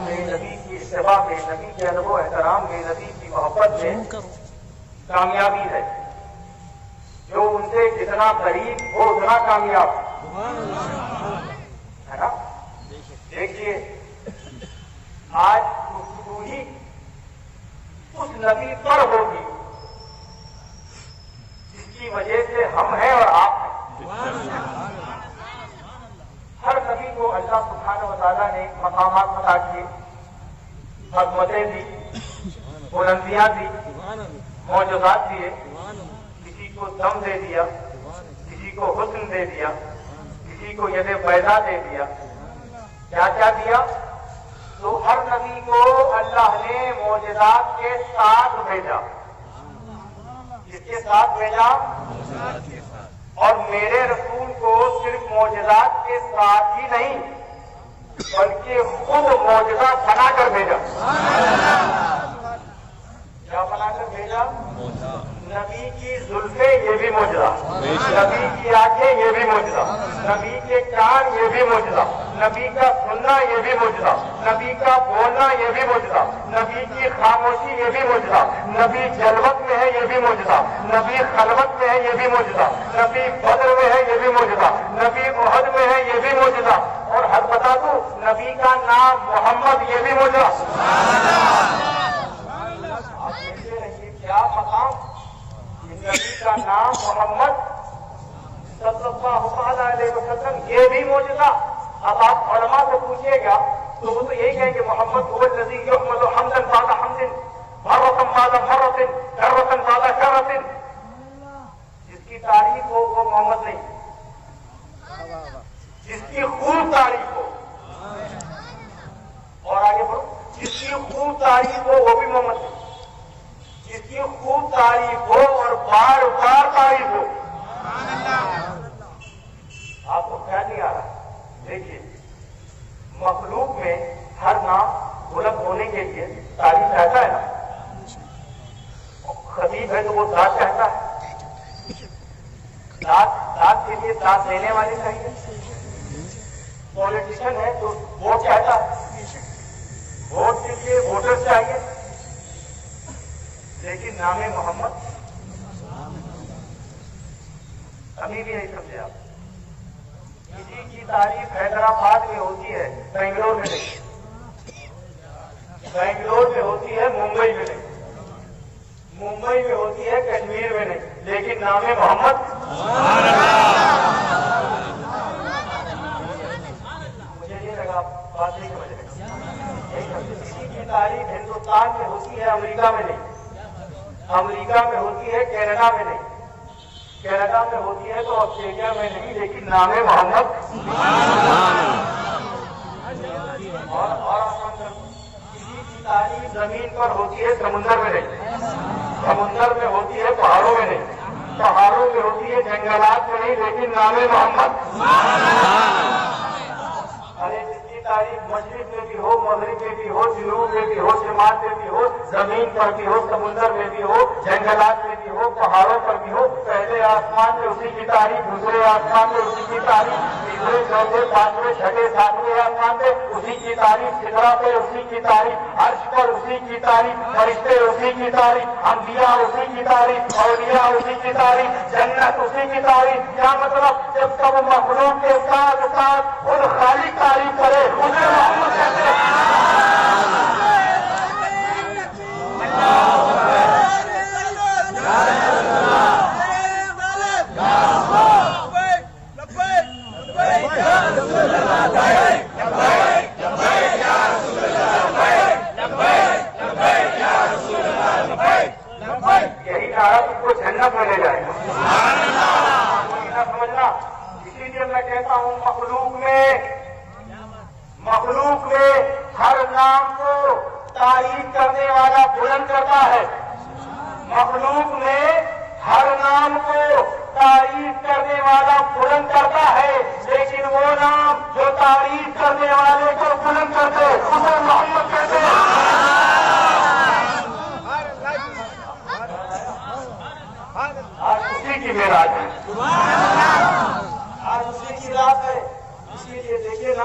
میں، نبی کی اتباع میں، نبی کے ادب و احترام میں، نبی کی محبت میں کامیابی ہے۔ جو ان سے جتنا قریب وہ اتنا کامیاب ہے نا۔ دیکھیے آج گفتگو ہی اس نبی پر ہوگی جس کی وجہ سے ہم ہیں اور آپ ہیں۔ ہر نبی کو اللہ سبحانہ و تعالیٰ نے مقامات عطا کیے، عظمتیں دی، بلندیاں دی، معجزات دیے۔ کسی کو دم دے دیا، کسی کو حسن دے دیا، کسی کو ید بیضا دے دیا، کیا کیا دیا۔ تو ہر نبی کو اللہ نے معجزات کے ساتھ بھیجا۔ کس کے ساتھ بھیجا؟ اور میرے رسول کو صرف معجزات کے ساتھ ہی نہیں بلکہ خود معجزہ بنا کر بھیجا۔ کیا بنا کر بھیجا؟ نبی کی زلفیں یہ بھی معجزہ، نبی کی آنکھیں یہ بھی معجزہ، نبی کے کان یہ بھی معجزہ، نبی کا سننا یہ بھی معجزہ، نبی کا بولنا یہ بھی معجزہ، نبی کی خاموشی یہ بھی معجزہ، نبی جلوت میں ہے یہ بھی معجزہ، نبی خلوت میں ہے یہ بھی معجزہ، نبی بدر میں ہے یہ بھی معجزہ، نبی احد میں ہے یہ بھی معجزہ، اور حد بتا دوں نبی کا نام محمد یہ بھی معجزہ۔ آپ دیکھتے رہیے کیا مقام، نبی کا نام محمد صلی اللہ علیہ وسلم یہ بھی معجزہ۔ اب آپ علماء سے پوچھیے گا تو وہ تو یہی کہیں کہ محمد هو الذی یحمد حمدا بعد حمد مرة بعد مرة کرة بعد کرة۔ جس کی تعریف ہو وہ محمد نہیں، جس کی خوب تعریف ہو، اور آگے بڑھو، جس کی خوب تعریف ہو وہ بھی محمد نہیں، جس کی خوب تعریف ہو اور بار بار تعریف ہو۔ آپ کو کیا نہیں آ رہا؟ دیکھیے مخلوق میں ہر نام بلند ہونے کے لیے تعریف چاہتا ہے نا۔ خطیب ہے تو وہ ذات چاہتا ہے، ذات کے لیے ذات دینے والے چاہیے۔ پولیٹیشین ہے تو ووٹ چاہتا ہے، ووٹ کے لیے ووٹر چاہیے۔ لیکن نام محمد ابھی بھی نہیں سمجھے آپ۔ کسی کی تعریف حیدرآباد میں ہوتی ہے، بنگلور میں نہیں، بنگلور میں ہوتی ہے، ممبئی میں نہیں، ممبئی میں ہوتی ہے، کشمیر میں نہیں، لیکن نام محمد۔ مجھے یہ لگا بات نہیں سمجھ رہے۔ کسی کی تعریف ہندوستان میں ہوتی ہے، امریکہ میں نہیں، امریکہ میں ہوتی ہے، کینیڈا میں نہیں، کینیڈا میں ہوتی ہے تو آسٹریلیا میں نہیں، لیکن نام محمد۔ اور کسی کی تعریف زمین پر ہوتی ہے، سمندر میں نہیں، سمندر میں ہوتی ہے، پہاڑوں میں نہیں، پہاڑوں میں ہوتی ہے، جنگلات میں نہیں، لیکن نام محمد۔ ارے جس کی تعریف مشرق میں بھی ہو، مغرب میں بھی ہو، جنوب میں بھی ہو، شمال میں بھی ہو، زمین پر بھی ہو، سمندر میں بھی ہو، جنگلات میں بھی ہو، پہاڑوں پر بھی ہو، پہلے آسمان میں اسی کی تعریف، دوسرے آسمان میں اسی کی تعریف، تیسرے چوتھے پانچویں چھٹے ساتویں آسمان پہ اسی کی تعریف، سدرا پہ اسی کی تعریف، عرش پر اسی کی تعریف، فرشتے اسی کی تعریف، انبیاء اسی کی تعریف، اولیاء اسی کی تعریف، جنت اسی کی تعریف۔ کیا مطلب؟ جب سب مخلوق کے ساتھ ساتھ خود خالق تعریف کرے اسے محمد کہتے ہیں۔ یہی نعرہ تم کو جنت میں لے جائے گا، نہ سمجھنا۔ اسی لیے میں کہتا ہوں مخلوق میں ہر نام کو تعریف کرنے والا بلند کرتا ہے، مخلوق میں ہر نام کو تعریف کرنے والا بلند کرتا ہے، لیکن وہ نام جو تعریف کرنے والے کو بلند کرتے اسے محمد کہتے ہیں۔ آج اسی کی معراج ہے، آج اسی کی رات ہے۔ اسی لیے دیکھیے نا،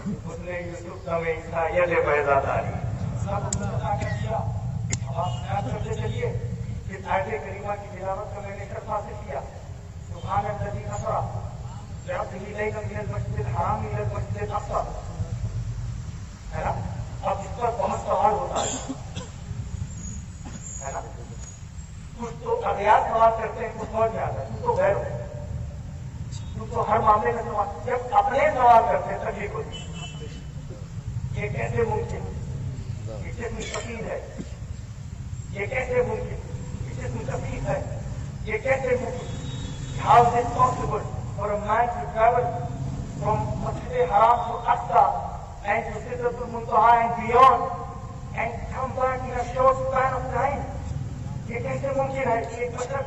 اس نے یوسف میں عیسائیت پیدا داری سب پتا کر دیا. اب آپ یاد کرتے چلیے کہ آیت کریمہ کی تلاوت کا میں نے شرف حاصل کیا. سبحان الذی اسری بعبده لیلا من المسجد الحرام الى المسجد الاقصى. ہے نا؟ اب اس پر بہت سوال ہوتا ہے نا. کچھ تو اغیار سوال کرتے ہیں, کچھ اور کیا ہے, کچھ تو غیر ہوتے ہیں. تو ہر معاملے کا سوال جب اپنے سوال کرتے ہیں تکلیف ہوتی ہے. یہ کیسے ممکن, یہ جسم فقیر ہے, یہ کیسے ممکن, یہ جسم کثیر ہے, یہ کیسے ممکن. How is it possible for a man to travel from Masjid Haram to Aqsa and to Sidratul Muntaha and beyond and come back in a short span of time? یہ کیسے ممکن ہے کہ ایک بشر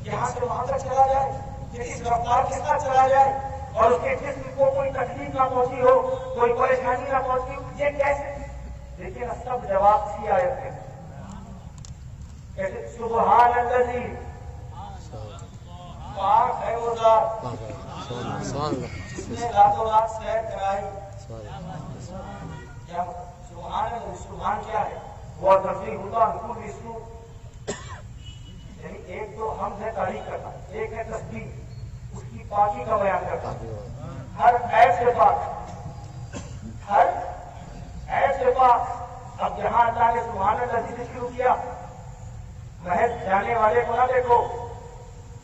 یہاں سے وہاں تک چلا جائے, اس رفتار کے ساتھ چلا جائے اور اس کے جسم کو کوئی تکلیف نہ پہنچی ہو, کوئی پریشانی نہ پہنچی ہو؟ یہ کیسے؟ لیکن سب جواب سی آیت ہے. کیسے؟ سبحان الذی, پاک ہے وہ ذات جس نے راتوں رات سیر کرائی. کیا سبحان الذی, سبحان کیا ہے؟ وہ تفسیر ہوتا کل اسم, یعنی ایک تو حمد ہے تعریف کرنا, ایک ہے تسبیح اس کی پاکی کا بیان کرتا. ہر عیب سے پاک, ہر عیب سے پاک. اب جہاں اللہ نے سبحان الذی سے شروع کیا, محض جانے والے کو نہ دیکھو,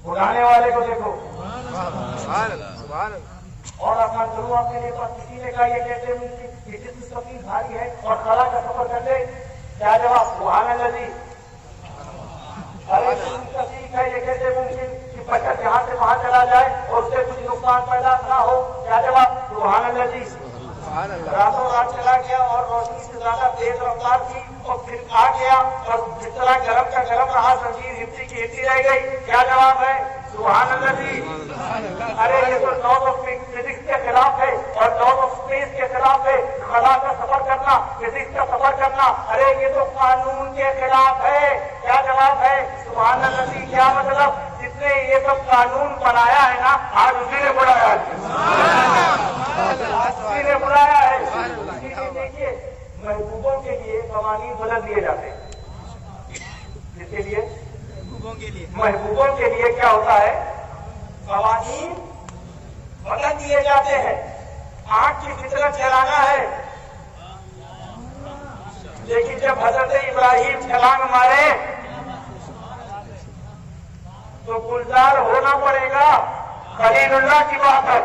اڑانے والے کو دیکھو. اور اپنا ضرور اپنے لیے کسی نے کہا یہ کیسے ممکن, یہ جسم سفید بھاری ہے اور خلا کا سفر کر دے؟ کیا جواب؟ سبحان الذی. ارے تصدیق ہے, یہ کیسے ممکن کہ بچہ یہاں سے وہاں چلا جائے اور اس سے کچھ نقصان پیدا نہ ہو؟ کیا جواب؟ سبحان الذی. راتوں رات چلا گیا اور روشنی سے زیادہ تیز رفتار تھی اور پھر آ گیا اور جس طرح گرم کا گرم رہا زنجیر ہٹی کی ہٹی رہ گئی. کیا جواب ہے؟ سبحان الذی. ارے یہ تو لاز آف فزکس کے خلاف ہے اور لاز آف اسپیس کے خلاف ہے. خلا کا سفر کرنا, فزکس کا سفر کرنا, ارے یہ تو قانون کے خلاف ہے. کیا جواب ہے؟ سبحان الذی. کیا مطلب؟ جس نے یہ سب قانون بنایا ہے نا, آج اسی نے بڑھایا ہے, اسی نے بڑھایا ہے. دیکھیے محبوبوں کے لیے قوانین بدل دیے جاتے ہیں. جس کے لیے محبوبوں کے لیے کیا ہوتا ہے؟ قوانین بدل دیے جاتے ہیں. آنکھ کی فطرت چلانا ہے, لیکن جب حضرت ابراہیم چھلانگ مارے تو گلزار ہونا پڑے گا. خلیل اللہ کی بات ہے.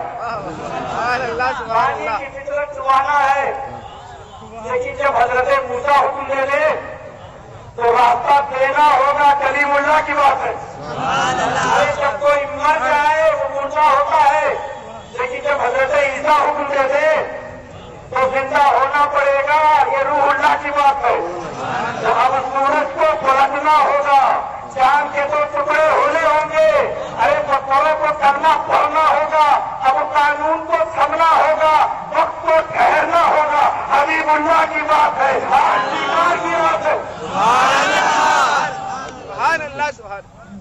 پانی کی فطرت چبانا ہے, لیکن جب حضرت موسیٰ حکم دے دے تو راستہ دینا ہوگا. کلیم اللہ کی بات ہے. جب کوئی مر جائے وہ مردہ ہوتا ہے, لیکن جب حضرت عیسیٰ حکم دے دے تو زندہ ہونا پڑے گا. یہ روح اللہ کی بات ہے. اب سورج کو پلٹنا ہوگا, چاند کے تو ٹکڑے ہونے ہوں گے, ارے پتھروں کو کرنا پڑنا ہوگا. اب قانون کو تھمنا ہوگا, وقت کو ٹھہرنا ہوگا. حبیب اللہ کی بات ہے, کی بات ہے.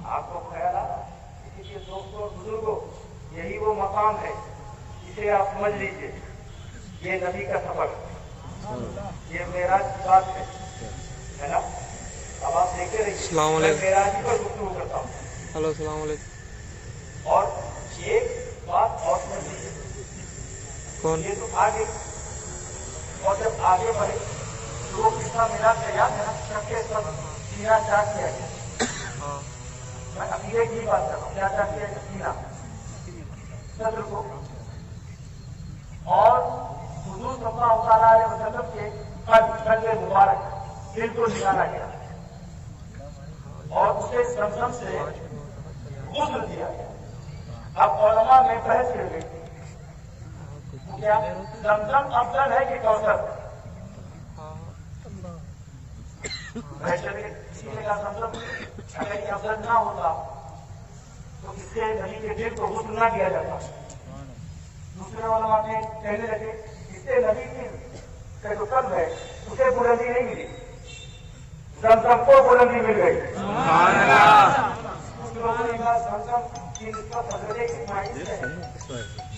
آپ کو خیال آ, اسی لیے دوستوں اور بزرگوں, یہی وہ مقام ہے جسے آپ سمجھ لیجیے. یہ نبی کا سفر, یہ معراج کی بات ہے نا. اب آپ دیکھتے رہیے, السلام علیکم. معراج پر گفتگو کرتا ہوں. ہلو, السلام علیکم. اور ایک بات اور سمجھ لیجیے, کون؟ یہ تو آگے, اور جب آگے بڑھے تو وہ قصہ میرا تیار ہے نا, سب کے سب سینا چاک کیا گیا. میں ابھی ایک ہی بات کر رہا ہوں, کیا چاک کیا گیا؟ سینا صدر کو. اور حضور صلی اللہ علیہ وسلم کے قلب مبارک دل کو نکالا گیا اور اسے زمزم سے غسل دیا گیا. اب علماء میں بحث کر گئی, کیا زمزم افضل ہے کہ کوثر؟ کسی نے کہا زمزم اگر یہ افضل نہ ہوتا تو اس سے نبی کے دل کو غسل نہ دیا جاتا. دوسرے علماء نے کہنے لگے اس سے نبی کا جو قلب ہے اسے بلندی نہیں ملی, زمزم کو بلندی مل گئی. زمزم کی نسبت حضرت اسماعیل سے ہے,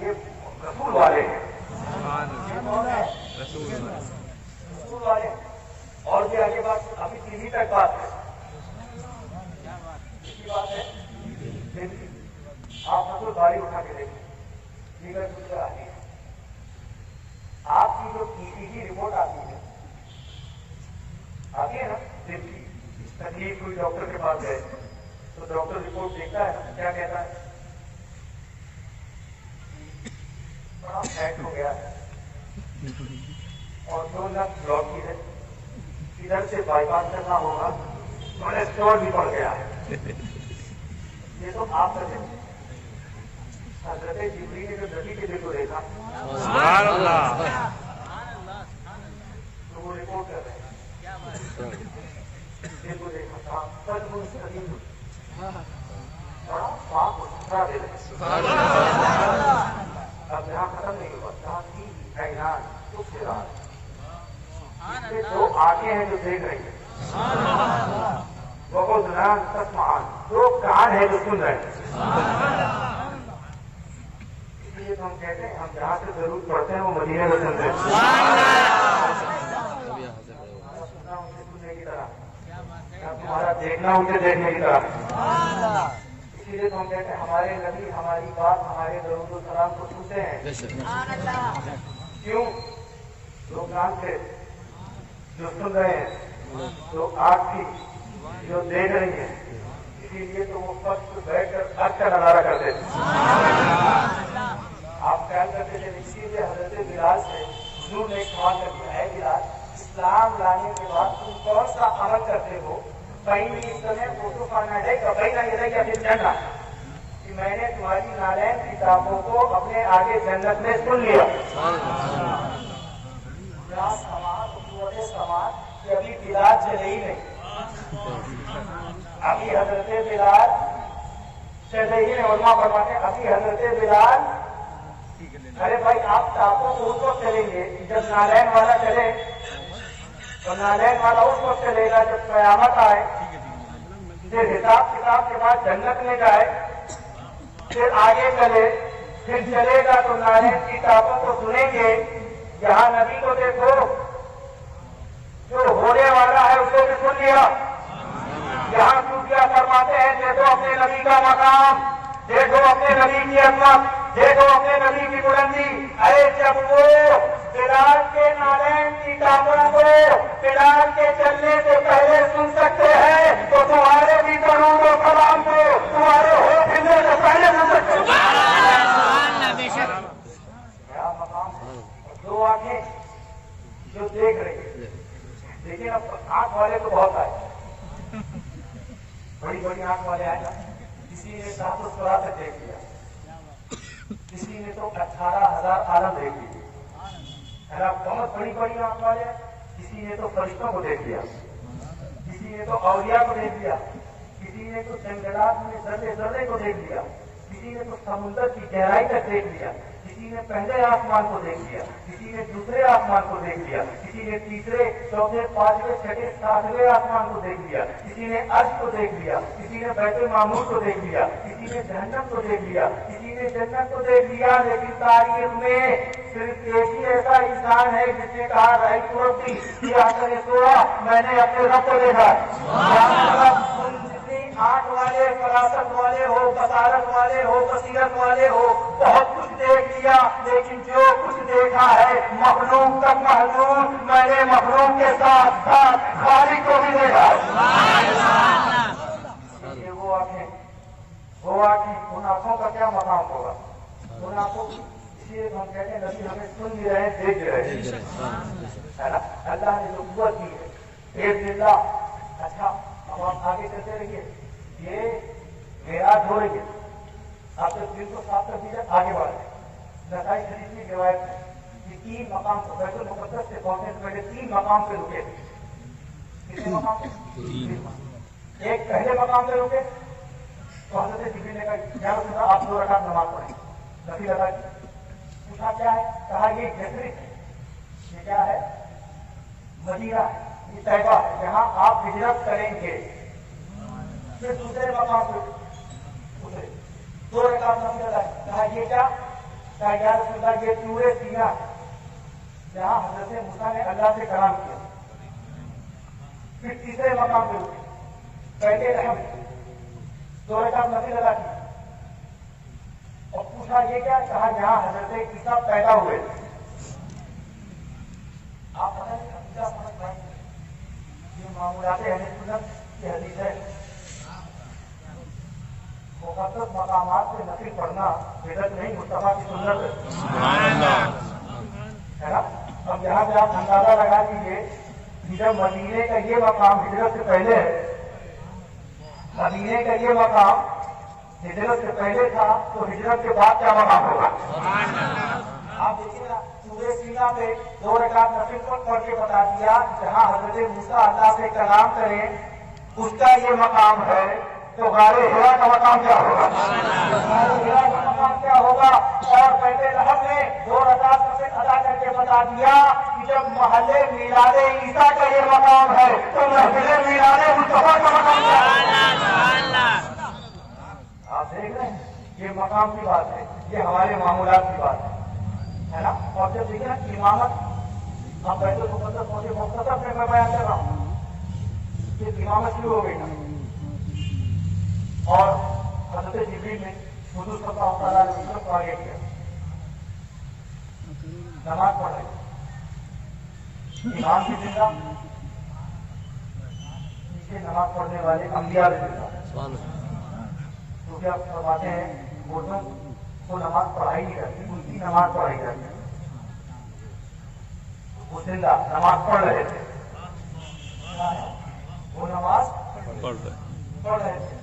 یہ رسول والے ہیں، رسول والے۔ اور بھی آگے بات، ابھی دلی تک بات ہے، بات ہے دلی۔ آپ رسول باری اٹھا کے دیکھیں، دیگر کچھ آتی ہے، آپ کی جو ECG رپورٹ آتی ہے نا دلی، تکلیف ہوئی ڈاکٹر کے پاس گئے تو ڈاکٹر رپورٹ دیکھتا ہے نا، کیا کہتا ہے؟ بڑا فیٹ ہو گیا ہے اور 2 لکھ بلاک کی ہے، ادھر سے بائی پاس کرنا ہوگا، کولیسٹرول بھی بڑھ گیا ہے۔ یہ تو آپ کا دل، حضرت جبریل نے جو نبی کے دل کو دیکھا سبحان اللہ، تو وہ رپورٹ کر رہے ہیں، دل کو دیکھا تھا، بڑا پاک اور ستھرا دل ہے۔ اب یہاں ختم نہیں ہوا، یہاں کی کائنات اس کے بعد دو آنکھیں ہیں جو دیکھ رہی ہیں، وہ دنان تسمعان، دو کان ہے جو سن رہے ہیں۔ اس لیے تو ہم کہتے ہیں، ہم جہاں سے ضرور پڑھتے ہیں وہ مدینے میں سنتے ہیں، سننا ان سے سننے کی طرح، تمہارا دیکھنا ان سے دیکھنے کی طرح۔ اسی لیے تو ہم کہتے ہیں ہمارے نبی ہماری بات، ہمارے درود و سلام کو سنتے ہیں۔ کیوں؟ جو کان سے جو سن رہے ہیں، جو آنکھ تھی جو دیکھ رہی ہیں، اسی لیے تو وہ فرش پہ بیٹھ کر حج کا نظارہ کرتے تھے۔ آپ خیال کرتے تھے، اسی لیے حضرت بلال سے حضور نے ایک سوال کر دیا ہے، بلال اسلام لانے کے بعد تم کون سا عمل کرتے ہو؟ بین یدیک فی الجنہ، کہ میں نے تمہاری نالین کتابوں کو اپنے آگے جنت میں سن لیا۔ سماعت کہ ابھی بلال چلے ہی نہیں، ابھی حضرت بلال چلے ہی نہیں، علماء فرماتے ہیں ابھی حضرت بلال، ارے بھائی آپ ٹاپوں کو اس وقت چلیں گے جب نالین والا چلے، اور نالین والا اس وقت چلے گا جب قیامت آئے، پھر حساب کتاب کے بعد جنت میں جائے، پھر آگے چلے، پھر چلے گا تو نالین کی ٹاپوں کو سنیں گے۔ یہاں نبی کو دیکھو، جو ہونے والا ہے اس کو بھی سن لیا۔ یہاں صوفیہ فرماتے ہیں دیکھو اپنے نبی کا مقام، دیکھو اپنے نبی کی عظمت، دیکھو اپنے نبی کی بلندی۔ ارے جب وہ بلال کے نالین کی ٹاپوں کو بلال کے چلنے سے پہلے سن سکتے ہیں تو تمہارے بھی درود و سلام کو تمہارے ہوش ہلنے سے پہلے سن سکتے ہیں۔ کیا مقام ہے؟ دو آنکھیں جو دیکھ رہی ہیں، لیکن اب آنکھ والے تو بہت آئے، بڑی بڑی آنکھ والے آئے نا، کسی نے 700 تک دیکھ لیا، کسی نے تو 18,000 عالم دیکھ لی ہے نا، بہت بڑی بڑی آنکھ والے، کسی نے تو فرشتوں کو دیکھ لیا، کسی نے تو اولیاء کو دیکھ لیا، کسی نے تو جنگلات میں ذرے ذرے کو دیکھ لیا، کسی نے تو سمندر کی گہرائی تک دیکھ لیا، کسی نے پہلے آسمان کو دیکھ لیا، کسی نے دوسرے آسمان کو دیکھ لیا، کسی نے تیسرے چوتھے پانچویں چھٹے ساتویں آسمان کو دیکھ لیا، کسی نے عرش کو دیکھ لیا، کسی نے بیت المعمور کو دیکھ لیا، کسی نے جہنم کو دیکھ لیا، کسی نے جنت کو دیکھ لیا۔ لیکن تاریخ میں صرف ایک ہی ایسا انسان ہے جس نے کہا رائٹ ربی میں نے اپنے رب کو دیکھا۔ آنکھ والے، فراست والے ہو، بصارت والے ہو، بصیرت والے ہو، بہت کچھ دیکھ لیا، لیکن جو کچھ دیکھا ہے مخلوق تک محدود، میں نے مخلوق کے ساتھ ساتھ خالق کو بھی دیکھا۔ یہ وہ آنکھیں، ان آنکھوں کا کیا مقام ہوگا؟ ان آنکھوں کی، اس لیے ہم کہتے ہیں نبی ہمیں سن بھی رہے ہیں، دیکھ بھی رہے ہیں، ہے نا؟ اللہ نے جو قوت دی ہے، باذن اللہ۔ اچھا اب آپ آگے چلتے رہیے، یہ معراج ہو رہی ہے، آپ جب دل کو صاف کر دیجیے، آگے بڑھ جائیں۔ نسائی شریف کی روایت ہے کہ 3 مقام کو بیت المقدس سے پہنچنے سے پہلے 3 مقام پہ رکے تھے۔ کتنے مقام پہ؟ ایک پہلے مقام پہ رکے تو حضرت جبریل نے کہا یا رسول اللہ آپ 2 رکعت نماز پڑھیں، نفل ادا کی۔ پوچھا کیا ہے؟ کہا یہ یثرب ہے، یہ کیا ہے؟ مدینہ ہے، یہ طیبہ ہے، یہاں آپ ہجرت کریں گے۔ پھر دوسرے مقام پہ اترے، 2 رکعت نفل ادا کی، کہا یہ کیا؟ کہا یا رسول اللہ یہ طور سینا جہاں حضرت موسیٰ نے اللہ سے کلام کیا. پھر تیسرے مقام پہ اٹھے, پہلے رحم 2 رکعت نفل ادا کی اور پوچھا یہ کیا, کہا جہاں حضرت عیسیٰ پیدا ہوئے. آپ پتہ نہیں عقیدہ سمجھ پائیں گے یہ معمولات اہل سنت کی حدیث ہے. مقدس مقامات سے نفل پڑھنا بدعت نہیں, مصطفیٰ کی سنت ہے نا. اب یہاں پہ آپ اندازہ لگا دیجیے جب مدینے کا یہ مقام ہجرت سے پہلے ہے, مدینے کا یہ مقام ہجرت سے پہلے تھا تو ہجرت کے بعد کیا مقام ہوگا. آپ دیکھیے نا سورہ سینا پہ 2 رکعت نفل پڑھ کے بتا دیا جہاں حضرت موسیٰ اللہ سے کلام کریں اس کا یہ مقام ہے, تو غار حرا کا مقام کیا ہوگا, غار حرا کا مقام کیا ہوگا. اور پہلے رحم نے 2 رکعت نفل ادا کر کے بتا دیا کہ جب محلے میلاد عیسیٰ کا یہ مقام ہے تو محفل میلاد مصطفیٰ کا مقام کیا ہوگا. آپ دیکھ رہے ہیں یہ مقام کی بات ہے, یہ ہمارے معمولات کی بات ہے نا. اور جب دیکھیں نا امامت, آپ بیت المقدس مجھے مختصر میں بیان کر رہا ہوں, یہ امامت شروع ہو گئی نا اور حضرت جبریل نے حضور صلی اللہ علیہ وسلم کو آگے کیا, نماز پڑھ رہے, امام بھی زندہ, پیچھے نماز پڑھنے والے انبیاء بھی زندہ. کیونکہ آپ فرماتے ہیں مردوں کو نماز پڑھائی نہیں جاتی, ان کی نماز پڑھائی جاتی ہے. وہ زندہ نماز پڑھ رہے تھے, وہ نماز پڑھ رہے تھے.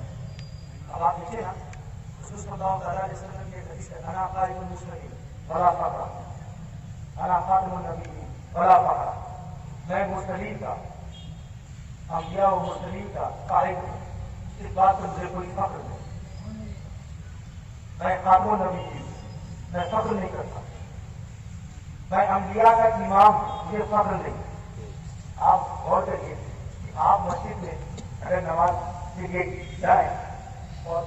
اب آپ دیکھیے نا رسول صلی اللہ علیہ وسلم کی حدیث ہے, انا قائم المسلمین ولا فخر, انا خاتم النبیین ولا فخر. میں مرسلین کا, انبیاء و مرسلین کا قائم ہوں, اس بات پر مجھے کوئی فخر نہیں. میں خاتم النبیین, میں فخر نہیں کرتا. میں انبیاء کا امام, مجھے فخر نہیں. آپ غور کریے کہ آپ مسجد میں اگر نماز کے لیے جائیں اور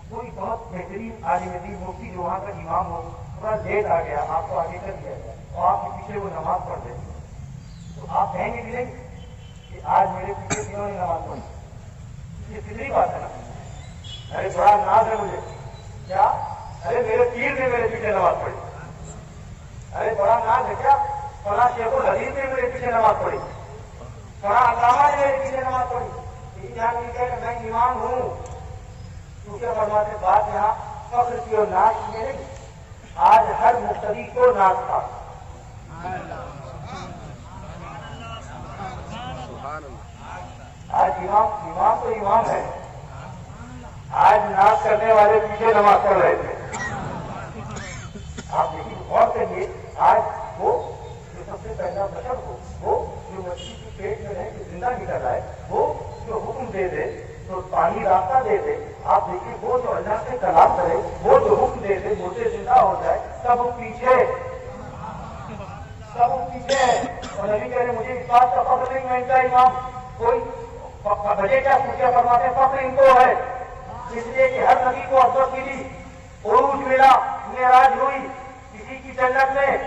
کوئی بہت بہترین عالم دین مفتی جو وہاں کا امام ہو تھوڑا لیٹ آ گیا, آپ کو آگے کر دیا جائے اور آپ کے پیچھے وہ نماز پڑھ دیں, تو آپ کہیں گے ملیں کہ آج میرے پیچھے کیوں نہیں نماز پڑھی. یہ فطری بات ہے نا. ارے بڑا ناز ہے مجھے, کیا ارے میرے پیر نے میرے پیچھے نماز پڑھی, ارے بڑا ناز ہے کیا فلاں شیخ الحدیث نے میرے پیچھے نماز پڑھی, فلاں علامہ نے میرے پیچھے نماز پڑھی. میں امام ہوں. کیونکہ فرماتے بات یہاں فخر کی اور ناز کی نہیں, آج ہر مقتدی کو ناز تھا. آج امام تو امام ہے, آج ناز کرنے والے پیچھے نماز پڑھ رہے تھے. آپ دیکھیے غور کریے, آج وہ جو سب سے پہلا بشر ہو, وہ جو مچھلی کی پیٹ میں رہ کے زندہ نکل رہا ہے, وہ جو حکم دے دے تو پانی راستہ دے دے. آپ دیکھیے وہ جو اللہ سے کلام کرے, وہ جو حکم دے دے مردے زندہ ہو جائے, سب پیچھے ہے. اور نبی کہہ رہے مجھے اس بات کا فخر نہیں, میں ان کا امام. کوئی وجہ کیا پوچھا, فرماتے فخر ان کو ہے اس لیے کہ ہر نبی کو عزت ملی, عروج ملا, معراج ہوئی, کسی کی جنت میں,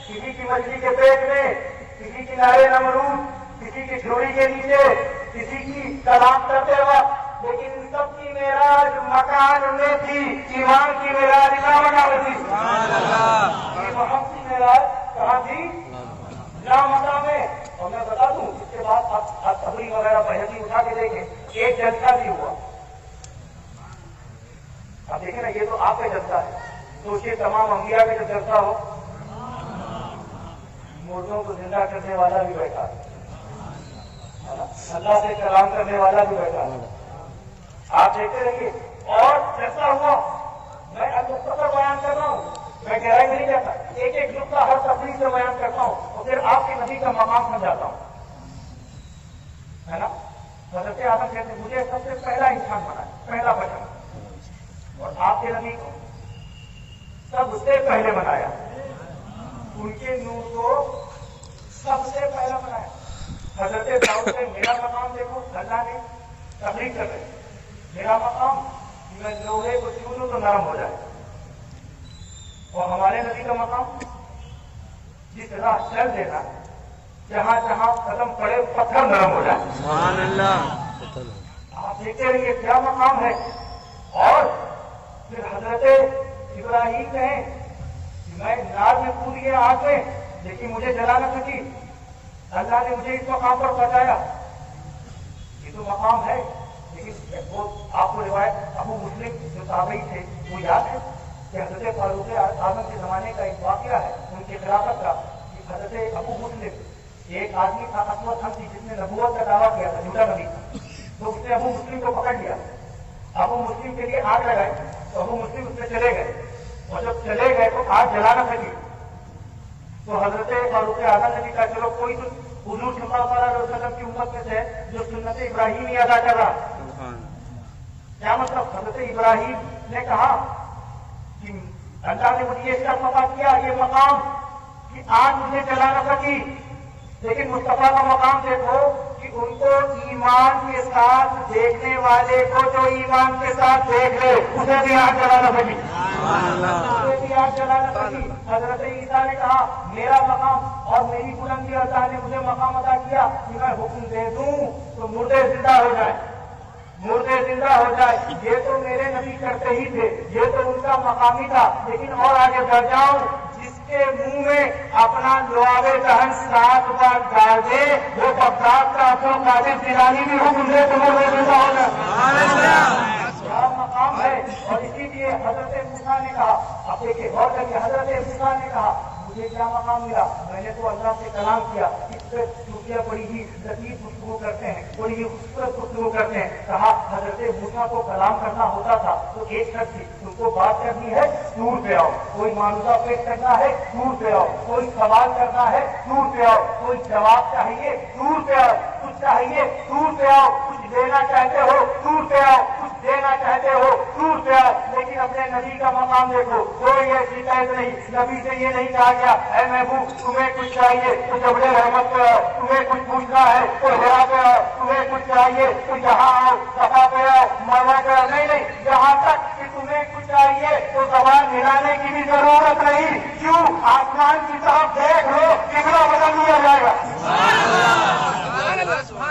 کسی کی مچھلی کے پیٹ میں, کسی کی نارے نمرود, کسی کی جھوڑی کے نیچے, کسی کی کلام کرتے وقت. لیکن سب کی معراج مکان میں تھی, ایمان کی معراج مکان میں تھی. محمد کی معراج کہاں تھی, مکہ میں. اور میں بتا دوں اس کے بعد آپ تبلیغ وغیرہ بحثی اٹھا کے دیکھیں, ایک جلسہ بھی ہوا. آپ دیکھیں نا, یہ تو آپ کا جلسہ ہے, سوچیے تمام انبیاء کا جب جلسہ ہو, مردوں کو زندہ کرنے والا بھی بیٹھا, اللہ سے کلام کرنے والا بھی بیٹھا. آپ دیکھتے رہیے. اور جلسہ ہوا, میں مختصر بیان کر رہا ہوں, میں گہرائی میں نہیں جاتا, ایک ایک نقطہ ہر تفریح سے بیان کرتا ہوں اور پھر آپ کے نبی کا مقام سمجھاتا ہوں, ہے نا. حضرت آدم کہتے ہیں مجھے سب سے پہلا انسان بنایا, پہلا بشر, اور آپ کے نبی کو سب سے پہلے بنایا, ان کے نور کو سب سے پہلا بنایا. حضرت داؤد نے میرا مقام دیکھو, اللہ نے تبلیغ کر رہے, میرا مقام میں لوہے کو چھو لوں تو نرم ہو جائے, اور ہمارے نبی کا مقام جس راہ چل دینا جہاں جہاں قدم پڑے پتھر نرم ہو جائے. سبحان اللہ. آپ دیکھتے رہیے کیا مقام ہے. اور پھر حضرت ابراہیم کہیں کہ میں نار میں کود گیا آگ میں لیکن مجھے جلا نہ سکی, اللہ نے مجھے اس مقام پر پہنچایا. یہ تو مقام ہے. لیکن وہ آپ کو روایت ابو مسلم جو تابعی تھے وہ یاد ہے کہ حضرت فاروق اعظم کے زمانے کا ایک واقعہ ہے ان کی خلافت کا. حضرت ابو مسلم ایک آدمی تھا اسود حنفی جس نے نبوت کا دعویٰ کیا تھا, جھوٹا نبی تھا, تو اس نے ابو مسلم کو پکڑ لیا. ابو مسلم کے لیے آگ لگائی تو ابو مسلم اس میں چلے گئے, اور جب چلے گئے تو آگ جلا نہ سکی. تو حضرت فاروق اعظم نے بھی کہا چلو کوئی تو حضور صلی اللہ علیہ وسلم کی امت میں سے جو سنت ابراہیمی ادا کر رہا. کیا مطلب؟ حضرت ابراہیم نے کہا کہ اللہ نے مجھے اس کا پتا کیا یہ مقام کہ آج مجھے جلا نہ سکی, لیکن مصطفیٰ کا مقام دیکھو کہ ان کو ایمان کے ساتھ دیکھنے والے کو جو ایمان کے ساتھ دیکھ لے اسے بھی آگ جلا نہ سکی, اسے بھی آگ جلا نہ سکی. حضرت عیسیٰ نے کہا میرا مقام اور میری بلندی اللہ نے مجھے مقام عطا کیا کہ میں حکم دے دوں تو مردے زندہ ہو جائے, مردے زندہ ہو جائے. یہ تو میرے نبی کرتے ہی تھے, یہ تو ان کا مقامی تھا. لیکن اور آگے بڑھ جاؤں, جس کے منہ میں اپنا لعاب دہن 7 بار ڈال دے وہ بغداد کا عبد القادر جیلانی بھی حکم دے تو مردے زندہ ہو جائے. کیا مقام ہے. اور اسی لیے حضرت موسیٰ نے کہا, آپ دیکھیں غور کریے, حضرت موسیٰ نے کہا مجھے کیا مقام ملا, میں نے تو اللہ سے کلام کیا. اس پہ صوفیہ بڑی ہی لطیف گفتگو کرتے ہیں, بڑی ہی خوبصورت گفتگو کرتے ہیں. کہا حضرت موسیٰ کو کلام کرنا ہوتا تھا تو ایک شرط تھی, تم کو بات کرنی ہے دور پہ آؤ, کوئی معاملہ پیش کرنا ہے دور پہ آؤ, کوئی سوال کرنا ہے دور پہ آؤ, کوئی جواب چاہیے دور پہ آؤ, کچھ چاہیے دور پہ آؤ, کچھ لینا چاہتے ہو دور پہ آؤ, کچھ دینا چاہتے ہو دور پہ آؤ. لیکن اپنے نبی کا مقام دیکھو, کوئی ایسی قید نہیں. نبی سے یہ نہیں کہا گیا اے محبوب تمہیں کچھ چاہیے تو جبل رحمت پہ آؤ, تمہیں کچھ پوچھنا ہے تو ہرا پہ آؤ, تمہیں کچھ چاہیے تو یہاں آؤ, صفا پہ آؤ, مروا پہ آؤ. نہیں, یہاں تک کہ تمہیں کچھ چاہیے تو زبان ہلانے کی بھی ضرورت نہیں. کیوں؟ آسمان کی طرف دیکھ لو, قبلہ بدل دیا جائے گا.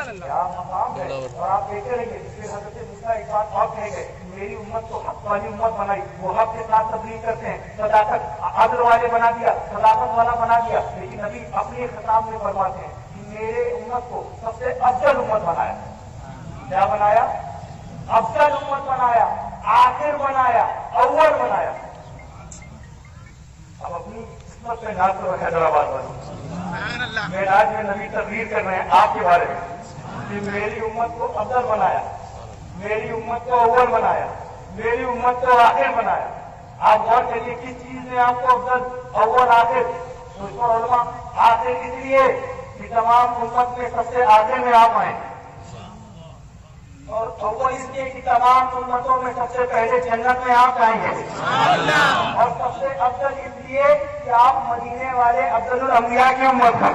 کیا مقام ہے. اور آپ دیکھتے رہیے پھر حضرت موسیٰ ایک بات اور کہہ گئے, میری امت کو حق والی امت بنائی, وہ حق کے ساتھ تبلیغ کرتے ہیں, صداقت عدل والے بنا دیا, صداقت والا بنا دیا. لیکن ابھی اپنے خطاب میں فرماتے ہیں کہ میرے امت کو سب سے افضل امت بنایا. کیا بنایا؟ افضل امت بنایا, آخر بنایا, اول بنایا. اب اپنی قسمت پہ ناز کرو حیدرآباد والے, معراج میں نبی تقریر کر رہے ہیں آپ کے بارے میں کہ میری امت کو افضل بنایا, میری امت کو اول بنایا, میری امت کو آخر بنایا. آپ غور کریے کس چیز نے آپ کو افضل اول آخر. تو اس کو علماء آخر اس لیے کہ تمام امت میں سب سے آخر میں آپ آئیں, اور اول اس لیے کہ تمام امتوں میں سب سے پہلے جنت میں آپ آئیں گے, اور سب سے افضل اس لیے کہ آپ مدینے والے افضل الانبیاء کی امت ہیں.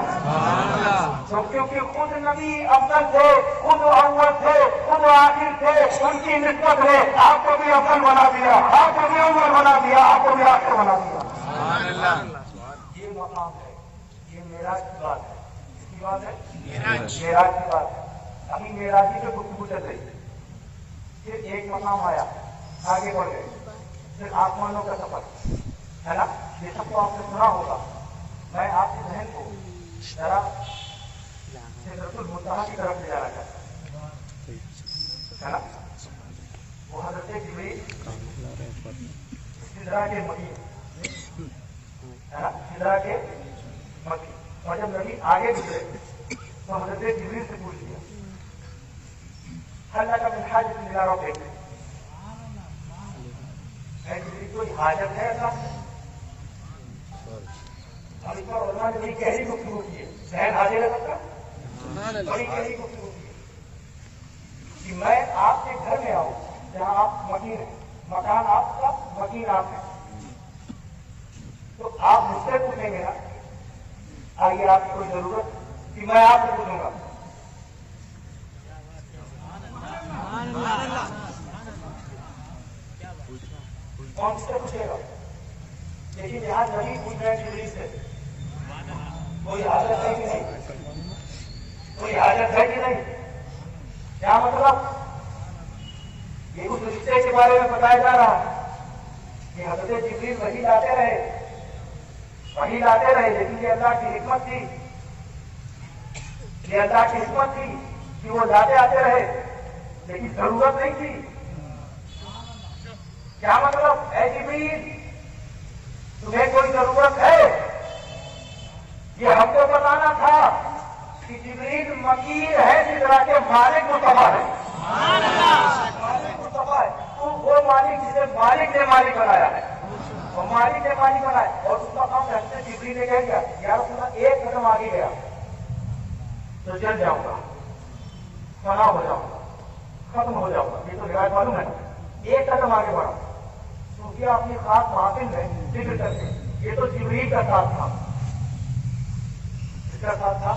تو کیونکہ خود نبی افضل تھے, خود اول تھے, خود آخر تھے, ان کی نسبت ہے آپ کو بھی افضل بنا دیا, آپ کو بھی اول بنا دیا, آپ کو بھی آخر بنا دیا. یہ مقام ہے, یہ معراج کی بات ہے. کس کی بات ہے؟ معراج کی بات ہے. ابھی معراجی پہ گفتگو چل رہی, پھر ایک مقام آیا, آگے بڑھ گئے, پھر آسمانوں کا سفر ہے نا, یہ سب تو آپ نے سنا ہوگا. میں آپ کے ذہن کو ذرا سدرۃ المنتہا کی طرف لے جانا چاہتا ہوں, ہے نا. وہ حضرت جبریل سدرہ کے مکی ہے نا, سدرہ کے مکی, اور جب نبی آگے گزرے تو حضرت جبریل سے پوچھ لیا اللہ کا من حاجت ملا رو دیکھ کوئی حاجت ہے اللہ سے. اب اس پر علماء نے بڑی گہری گفتگو کی ہے, ذہن حاضر ہے سب کا, بڑی گہری گفتگو کی ہے کہ میں آپ کے گھر میں آؤں جہاں آپ مکین ہیں, مکان آپ کا, مکین آپ ہیں, تو آپ مجھ سے پوچھیں گے نا آئیے آپ کی کوئی ضرورت کہ میں آپ سے پوچھوں گا. کون سے پوچھے گا؟ لیکن ہے کہ نہیں؟ کوئی حاجت ہے کہ نہیں؟ کیا مطلب؟ یہ اس رشتے کے بارے میں بتایا جا رہا ہے کہ حضرت جبریل وحی لاتے رہے، لیکن یہ اللہ کی حکمت تھی، یہ اللہ کی حکمت تھی کہ وہ لاتے آتے رہے، لیکن ضرورت نہیں تھی۔ کیا مطلب؟ اے جبریل تمہیں کوئی ضرورت ہے؟ یہ ہم کو بتانا تھا کہ جبریل مکیر ہے، جس طرح کے مالک مصطفیٰ ہے، مالک مصطفیٰ ہے، تو وہ مالک جسے مالک نے مالک بنایا ہے، اور مالک نے مالک بنایا، اور اس کا کام حضرت جبریل نے کہہ دیا یا رسول اللہ ایک قدم آگے گیا تو جل جاؤں گا، فنا ہو جاؤں گا، ختم ہو جاؤں گا۔ یہ تو روایت معلوم ہے، ایک قدم آگے بڑھا کیونکہ اپنی خاص محافل میں ذکر کرتے ہیں۔ یہ تو جبریل کا ساتھ تھا، اس کا ساتھ تھا۔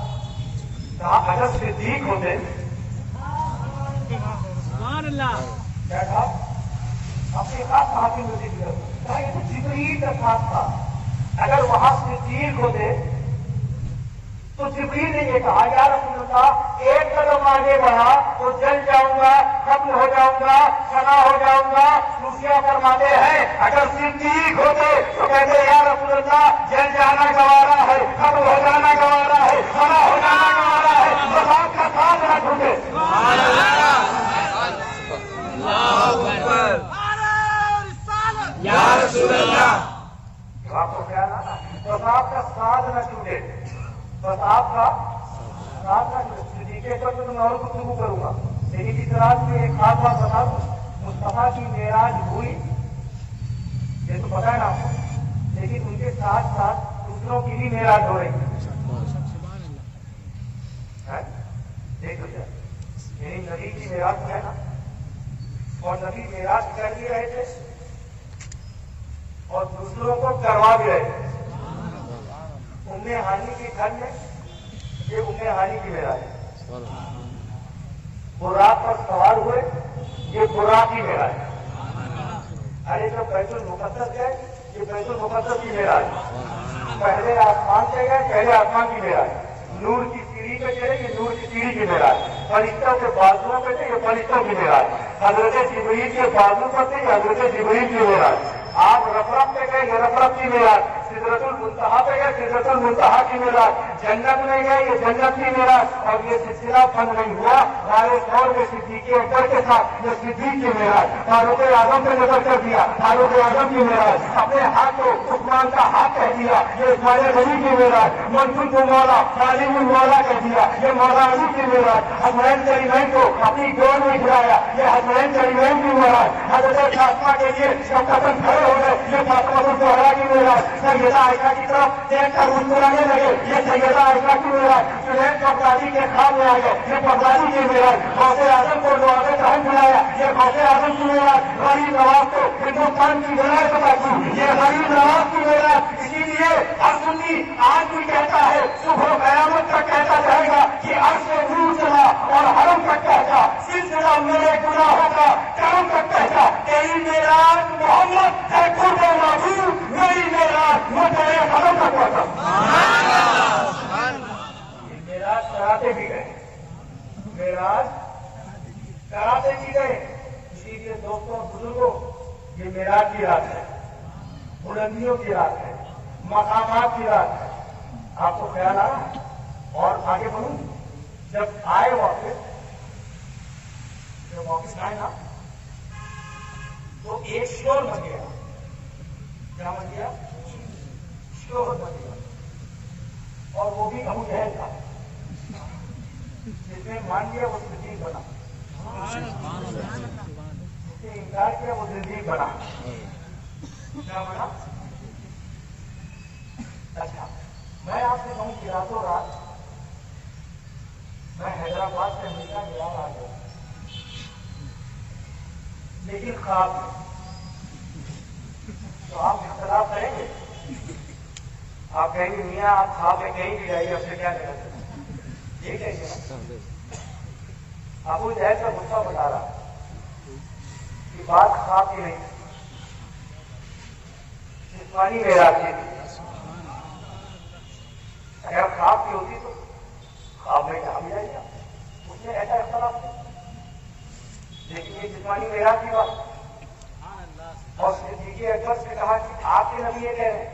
کہا اگر صدیق ہوتے، کیا کہا؟ اپنی خاص محافل میں ذکر کرتے، کہا یہ تو جبریل کا ساتھ تھا، اگر وہاں صدیق ہوتے تو جبریل نے یہ کہا یا رسول اللہ ایک قدم آگے بڑھا تو جل جاؤں گا، ختم ہو جاؤں گا، فنا ہو جاؤں گا۔ صوفیہ فرماتے ہیں اگر صدیق ہوتے تو کہتے یا رسول اللہ جل جانا گوارا ہے، ختم ہو جانا گوارا ہے، فنا ہو جانا گوارا ہے، بس آپ کا ساتھ نہ چھوٹے۔ یا رسول اللہ، آپ کو خیال آنا، بس آپ کا ساتھ نہ چھوٹے، بس آپ کا ساتھ نہ چھوٹے۔ صدیقے پر تو میں اور گفتگو کروں گا، لیکن اس رات میں ایک خاص بات بتا دوں، مصطفیٰ کی معراج ہوئی یہ تو پتا ہے نا آپ کو، لیکن ان کے ساتھ ساتھ دوسروں کی بھی معراج ہو رہی ہے۔ دیکھو کیا میری نبی کی معراج ہے نا، اور نبی معراج کر بھی رہے تھے اور دوسروں کو کروا بھی رہے تھے۔ ام ہانی کے گھر میں یہ ام ہانی کی معراج ہے، براق پر سوار ہوئے یہ براق کی معراج ہے۔ ارے جو بیت المقدس گئے یہ بیت المقدس کی معراج ہے۔ پہلے آسمان سے گئے، پہلے آسمان کی معراج، نور کی سیڑھی پہ چلے یہ نور کی سیڑھی کی معراج، فرشتوں کے بازوؤں پہ تھے یہ فرشتوں کی معراج، حضرت جبریل کے بازو پر تھے یہ حضرت جبریل کی معراج۔ آپ رفرف پہ گئے یہ رفرف کی معراج، سدرۃ المنتہا پہ گئے سدرۃ المنتہا کی معراج، جنت میں گئے یہ جنت کی معراج۔ اور یہ سلسلہ بند نہیں ہوا، ہمارے دور میں صدیق اکبر کے ساتھ یہ صدیق کی معراج، فاروق اعظم پہ نظر کر دیا فاروق اعظم کی معراج، اپنے ہاتھ کو عثمان کا ہاتھ کہہ دیا یہ عثمان غنی کی معراج، منصور کو مولا خالد المولا کہہ دیا یہ مولا علی کی معراج، حسنین کریمین کو اپنی گود میں کھلایا یہ حسنین کریمین کی معراج، حضرت فاطمہ کے لیے جب قدم کھڑے ہو گئے یہ فاطمہ الزہرا کی معراج، سیدہ عائشہ کی طرف دیکھ کر مسکرانے لگے یہ سیدہ عائشہ کی معراج، جنید بغدادی کے خواب میں آ گئے یہ بغدادی کی معراج، غوث اعظم کو نواب کہن بلایا یہ غوث اعظم کی معراج، غریب نواز کو ہندوستان کی ولایت عطا کی یہ غریب نواز کی معراج۔ اسی لیے ہر سنی آج بھی کہتا ہے صبح قیامت تک کہتا رہے گا کہ عرش سے نور چلا اور حرم تک پہنچا، سلسلہ میرے گناہوں کا کرم تک پہنچا، تیری معراج محمد ہے خود معبود، میری معراج وہ تیرے قدم تک پہنچا۔ معراج کراتے بھی گئے، معراج کراتے بھی گئے۔ اسی لیے دوستوں اور بزرگوں یہ معراج کی رات ہے، بلندیوں کی رات ہے، مقامات کی رات ہے۔ آپ کو خیال آ رہا ہے؟ اور آگے بڑھوں، جب آئے واپس آئے نا تو ایک شور بن گیا، کیا بن گیا؟ شور بن گیا، اور وہ بھی ابو جہل تھا، جس نے مان لیا وہ صدیق بنا، جس نے انکار کیا وہ زندگی بنا، کیا بنا؟ اچھا میں آپ سے کہوں کہ راتوں رات میں حیدرآباد سے امریکہ گیا آ گیا، لیکن خواب تو آپ اختلاف کریں گے، آپ کہیں گے میاں آپ خواب میں کہیں بھی جائیے، آپ سے کیا لینا چاہتے یہ کہیں گے نا۔ ابو جہل کا غصہ بتا رہا کہ بات خواب کی نہیں، جسمانی معراج کی تھی۔ اگر خواب کی ہوتی تو خواب میں کہا بھی جائے گا، اس میں ایسا اختلاف ہے. لیکن یہ جسمانی معراج کی بات اور صدیق اکبر سے کہا کہ آپ کے نبی یہ کہہ رہے ہیں.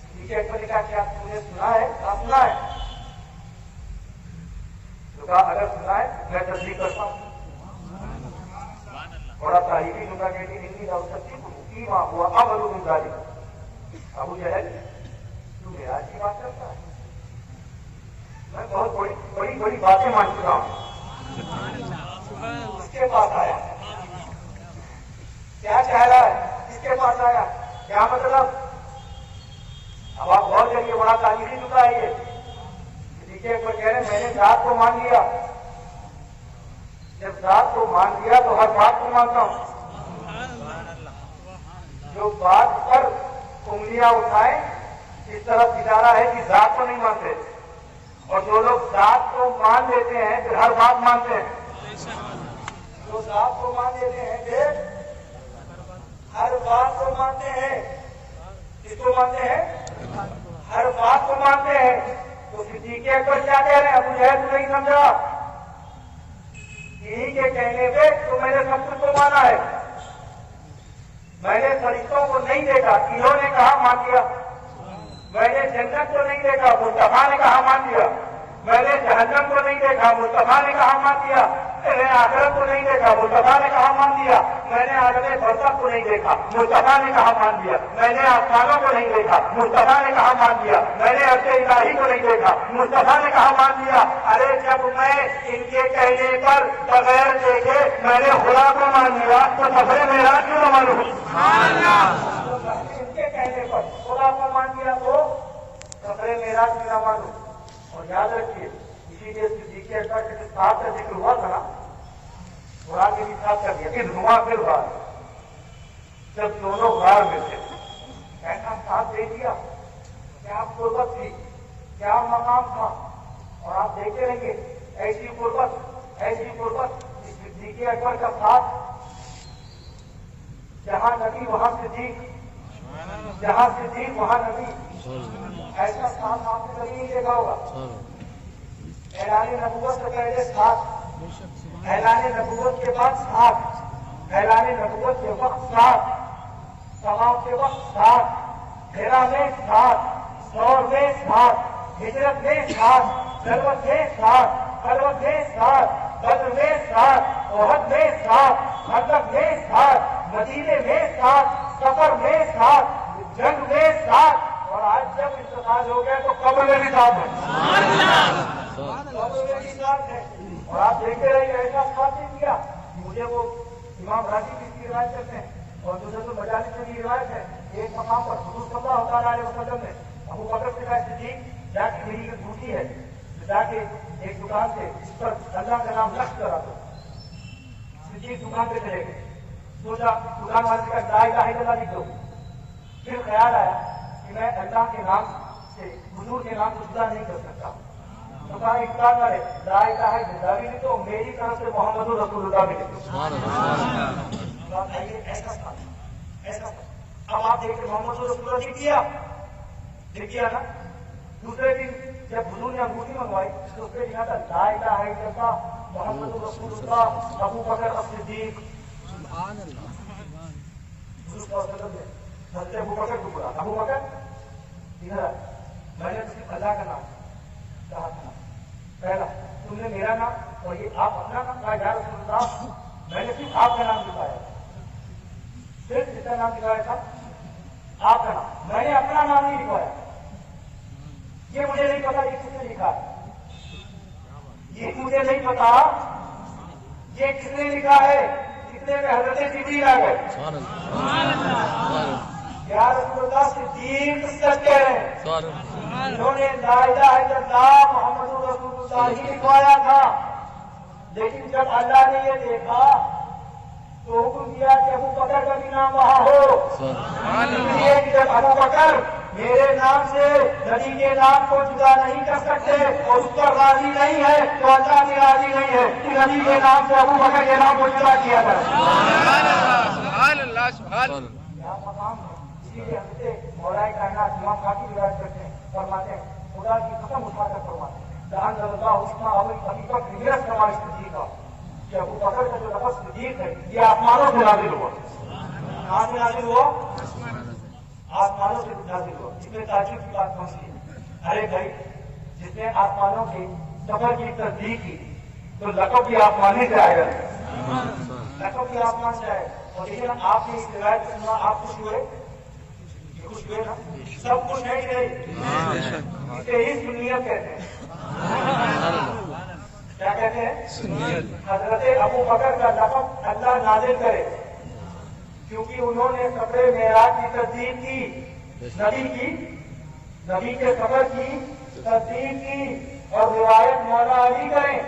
صدیق اکبر نے کہا کہ آپ نے سنا ہے؟ کہا سنا ہے. تو کہا اگر سنا ہے میں تصدیق کرتا ہوں. بڑا تاریخی جملہ کہتی ہے ہندی تصدیق ماں ہوا اب ابو جہل تو معراج کی بات کرتا ہے. میں بہت بڑی بڑی باتیں مان چکا ہوں. اس کے پاس آیا کیا کہہ رہا ہے؟ اس کے پاس آیا کیا مطلب؟ اب آپ غور کریے، بڑا تاریخی جملہ ہے یہ. ٹھیک ہے، کہہ رہے میں نے ذات کو مان لیا. جب ذات کو مان لیا تو ہر بات کو مانتا ہوں. جو بات پر انگلیاں اٹھائیں اس طرف اشارہ ہے کہ ذات کو نہیں مانتے، اور جو لوگ ذات کو مان لیتے ہیں پھر ہر بات مانتے ہیں. جو ذات کو مان لیتے ہیں پھر ہر بات کو مانتے ہیں. کس کو مانتے ہیں؟ ہر بات کو مانتے ہیں. تو صدیق اکبر کیا کہہ رہے ہیں؟ ابو جہل تو نہیں سمجھا، انہی کے کہنے پہ تو میں نے سب کچھ کو مانا ہے. میں نے فرشتوں کو نہیں دیکھا، انہوں نے کہا مان لیا. میں نے جنت کو نہیں دیکھا، مصطفیٰ نے کہا مان لیا. میں نے جہنم کو نہیں دیکھا، مصطفیٰ نے کہا مان لیا. میں نے آخرت کو نہیں دیکھا، مصطفیٰ نے کہا مان لیا. میں نے عالم برزخ کو نہیں دیکھا، مصطفیٰ نے کہا مان لیا. میں نے آسمانوں کو نہیں دیکھا، مصطفیٰ نے کہا مان لیا. میں نے عرش الہی کو نہیں دیکھا، مصطفیٰ نے کہا مان لیا. ارے جب میں ان کے کہنے پر بغیر دیکھے میں نے خدا کو مان لیا تو سفر معراج کیوں نہ مانوں؟ ان کے کہنے پر خدا کو مان لیا تو سفر معراج کیوں نہ مانوں؟ اور یاد رکھیے اسی لیے صدیق اکبر کے ساتھ کا ذکر ہوا تھا نا، قرآن کے بھی ساتھ کر دیا کہ دھواں پھر غار. جب دونوں غار میں تھے ایسا ساتھ دے دیا، کیا قربت تھی، کیا مقام تھا. اور آپ دیکھتے رہیں گے ایسی قربت صدیق اکبر کا ساتھ، جہاں نبی وہاں صدیق، جہاں صدیق وہاں نبی. ایسا ساتھ آپ نے کبھی نہیں دیکھا ہوگا. اعلان نبوت سے پہلے ساتھ، اعلان نبوت کے بعد ساتھ، اعلان نبوت کے وقت ساتھ، طواف کے وقت ساتھ، ہیرا میں ساتھ، دور میں ساتھ، ہجرت میں ساتھ، ضرورت میں ساتھ، خلوت میں ساتھ، بدر میں ساتھ، احد میں ساتھ، خندق میں ساتھ، مدینے میں ساتھ، سفر میں ساتھ، جنگ میں ساتھ. اور آج جب انتقال ہو گیا تو قبر میں بھی ساتھ ہے، قبر میں بھی ساتھ ہے. اور آپ دیکھتے رہیے ایسا ساتھ نہیں کیا. مجھے وہ امام راضی کی روایت کرتے ہیں اور دوسرے تو مجالس میں بھی روایت ہے. ایک مقام پر حضور صلی اللہ علیہ وسلم نے ابو بکر سے کہا صدیق جا کے میری ایک ڈیوٹی ہے، جا کے ایک دکان سے اس پر اللہ کا نام لکھ کرا دو. صدیق دکان پہ چلے گئے، سوچا دکان والے سے کہا لا الہ الا اللہ لکھ دو. پھر خیال آیا کہ میں اللہ کے نام سے حضور کے نام کو جدا نہیں کر سکتا. تو کہا ایک کام کرے لا الہ الا اللہ بھی لکھ دو، میری طرف سے محمد رسول اللہ بھی لکھ دو. ایسا تھا، ایسا تھا. اب آپ دیکھیں محمد رسول اللہ کیا دیکھیے نا. دوسرے دن جب حضور نے انگوٹھی منگوائی تو اس پہ لکھا تھا لا الہ الا اللہ محمد رسول اللہ ابو بکر الصدیق. سبحان اللہ. حضور صلی اللہ علیہ وسلم نے حضرت ابو بکر کو بولا ابو بکر ادھر میں نے صرف اللہ کا نام کہا تھا. پہلا تم نے میرا نام اور یہ آپ اپنا نام کہا یا رسول اللہ، میں نے صرف آپ کا نام لکھایا، صرف جس کا نام لکھایا تھا آپ کا نام، میں نے اپنا نام نہیں لکھوایا. یہ مجھے نہیں پتا یہ کس نے لکھا، یہ مجھے نہیں پتا یہ کس نے لکھا ہے. کتنے میں حضرت جبریل آ گئے یا رسول اللہ صدیق سچ کہہ رہے ہیں. انہوں نے لا الہ الا اللہ محمد رسول اللہ ہی لکھوایا تھا. لیکن جب اللہ نے یہ دیکھا تو حکم دیا کہ ابو بکر کا بھی نام وہاں ہو. جب ابو بکر میرے نام سے نبی کے نام کو جدا نہیں کر سکتے اور اس پر راضی نہیں ہے تو اللہ بھی راضی نہیں ہے کہ نبی کے نام سے ابو بکر کے نام کو جدا کیا جائے. سبحان اللہ. سبحان اللہ. یہاں مقام ہے. اسی لیے ہم سے مولا کائنات امام خاکی روایت کرتے ہیں فرماتے ہیں خدا کی قسم اٹھا کر فرماتے ہیں جہاں اللہ عثمان ابھی تک نیت فرمائی صدیق کا کہ ابو بکر کا جو لفظ صدیق ہے یہ آسمانوں سے نازل ہوا. کہاں سے نازل ہوا؟ آسمانوں سے نازل ہوا. اس میں تعجب کی بات پہنچی ہے. ارے بھائی جس نے آسمانوں کے سفر کی تصدیق کی تو لقب بھی آسمانی سے آئے گا. لقب بھی آسمان سے آئے. اور لیکن آپ نے اس روایت کو سنا آپ خوش ہوئے؟ خوش ہوئے نا؟ سب خوش نہیں رہے. اسے ہی سنیت کہتے ہیں. کیا کہتے ہیں؟ حضرت ابو بکر کا لقب اللہ نازل کرے کیونکہ انہوں نے سفر معراج کی تصدیق کی, نبی کے سفر کی تصدیق کی اور روایت مولا علی کریں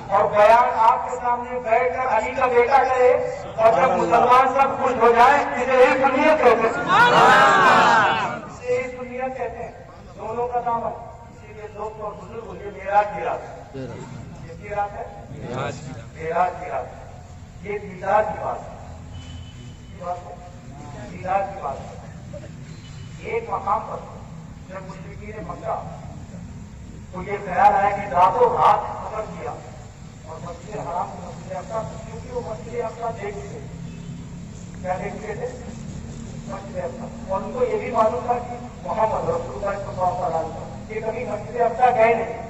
اور بیان آپ کے سامنے بیٹھ کر علی کا بیٹا کرے اور جب مسلمان سب خوش ہو جائیں اسے ہی سنیت کہتے ہیں. اسے ہی سنیت کہتے ہیں. دونوں کا دامن. اسی لیے دوست اور بزرگ یہ معراج کی رات ہے. کس کی رات ہے؟ معراج کی رات. یہ دیدار کی بات ہے. دیدار کی بات ہے. ایک مقام پر جب مشرکین مکہ تو یہ خیال آیا کہ راتوں رات سفر کیا اور مسجد حرام کو مسجد اقصی کیونکہ وہ مسجد اقصی دیکھ چکے. کیا دیکھ چکے تھے؟ مسجد اقصی. اور ان کو یہ بھی معلوم تھا کہ محمد رسول اللہ صلی اللہ علیہ وسلم یہ کبھی مسجد اقصی گئے نہیں.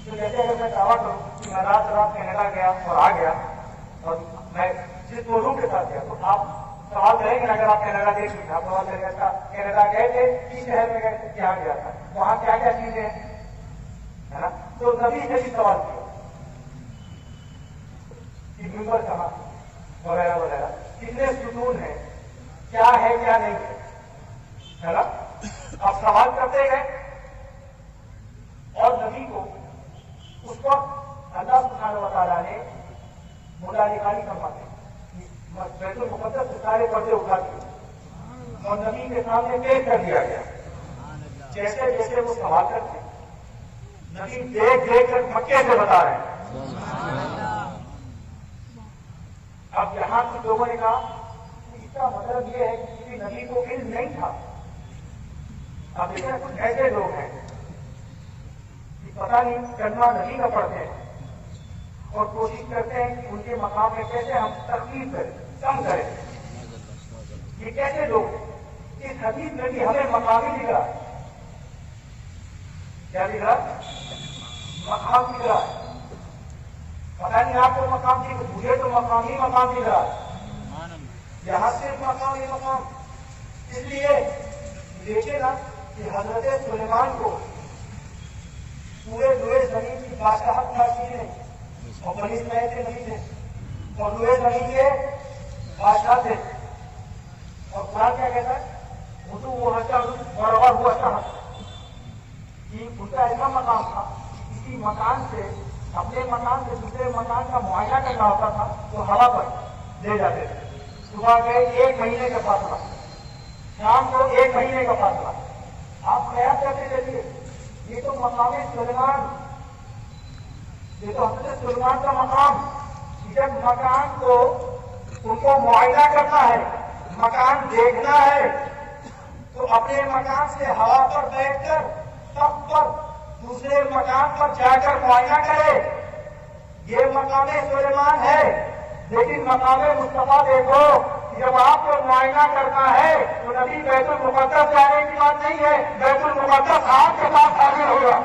تو جیسے اگر میں دعویٰ کروں کہ میں رات کینیڈا گیا اور آ گیا اور میں جس موضوع کے ساتھ گیا تو آپ سوال کریں گے اگر آپ کینیڈا دیکھ لیجیے. آپ سوال کریں گے کینیڈا گئے تھے کس شہر میں گئے تھے کیا گیا تھا وہاں کیا کیا چیزیں ہیں ہے نا. تو نبی نے بھی سوال کیا کہ ممبر کہاں وغیرہ وغیرہ کتنے ستون ہیں کیا ہے کیا نہیں ہے نا. اب سوال کرتے گئے اور نبی کو اس وقت اللہ سبحانہ و تعالیٰ نے مولا نکالی فرماتے بیت المقدس سے سارے پردے اٹھا دیے اور نبی کے سامنے پیش کر دیا گیا. جیسے جیسے وہ سوال کرتے نبی دیکھ کر مکے سے بتا رہے ہیں. اب یہاں کچھ لوگوں نے کہا اس کا مطلب یہ ہے کہ کسی نبی کو علم نہیں تھا. اب دیکھیں کچھ ایسے لوگ ہیں کہ پتہ نہیں کلمہ نبی کا پڑھتے ہیں اور کوشش کرتے ہیں کہ ان کے مقام میں کیسے ہم تخفیف کریں کم کریں. یہ کیسے لوگ اس حدیث میں بھی ہمیں مقامی دکھ رہا ہے. کیا دکھ رہا؟ مقام دکھ رہا ہے. پتہ نہیں آپ کو مقام دکھ مجھے تو مقامی مقام دکھ رہا ہے. یہاں صرف مقام. اس لیے دیکھے نا کہ حضرت سلیمان کو پورے روئے زمین کی بادشاہت حاصل ہے اور بنی اسرائیل کے نبی تھے اور روئے زمین کے بادشاہ تھے. اور قرآن کیا کہتا ہے اردو وہ برابر ہوا تھا کہ ان کا ایسا مقام تھا کسی مکان سے اپنے مکان سے دوسرے مکان کا معائنہ کرنا ہوتا تھا تو ہوا پر لے جاتے تھے. صبح گئے 1 مہینے کا فاصلہ, شام کو 1 مہینے کا فاصلہ. آپ خیال کرتے رہیے یہ تو مقام سلیمان, یہ تو حضرت سلیمان کا مقام. جب مکان کو ان کو معائنہ کرنا ہے مکان دیکھنا ہے تو اپنے مکان سے ہوا پر بیٹھ کر تخت پر دوسرے مکان پر جا کر معائنہ کرے. یہ مقام سلیمان ہے. لیکن مقام مصطفیٰ دیکھو جب آپ کو معائنہ کرنا ہے تو نبی بیت المقدس جانے کی بات نہیں ہے. بیت المقدس آپ کے پاس حاضر ہوگا,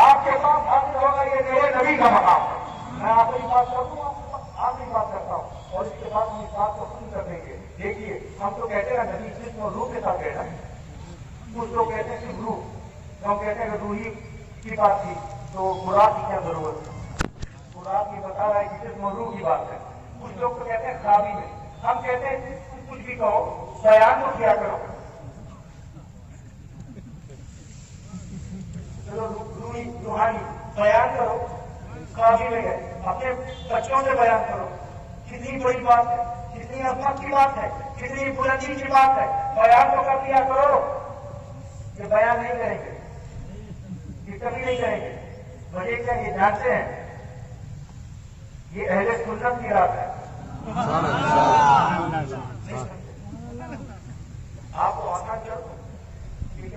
آپ کے پاس حاضر ہوگا. یہ میرے نبی کا مقام ہے. میں آپ کی بات کروں آپ کی بات کرتا ہوں اور اس کے بعد ہم اس بات کو ختم کر دیں گے. دیکھیے ہم تو کہتے ہیں نبی جسم اور روح کے ساتھ کہنا ہے. کچھ لوگ کہتے ہیں صرف روح, ہم کہتے ہیں کہ روحی کی بات تھی تو خوراک کی کیا ضرورت ہے. خوراک کی بتا رہا ہے کہ صرف روح کی بات ہے. کچھ لوگ تو کہتے ہیں خرابی میں, ہم کہتے ہیں کچھ بھی کہو بیان تو کیا کرو. چلو روحانی بیان کرو, خرابی میں ہے اپنے بچوں سے بیان کرو. کتنی بڑی بات ہے, کتنی عظمت کی بات ہے, کتنی بلندی کی بات ہے. بیان تو کر دیا کرو. یہ بیان نہیں کریں گے, یہ کبھی نہیں کریں گے. وجہ کیا یہ جانتے ہیں یہ اہل سنت کی رات ہے. آپ کو آسان چل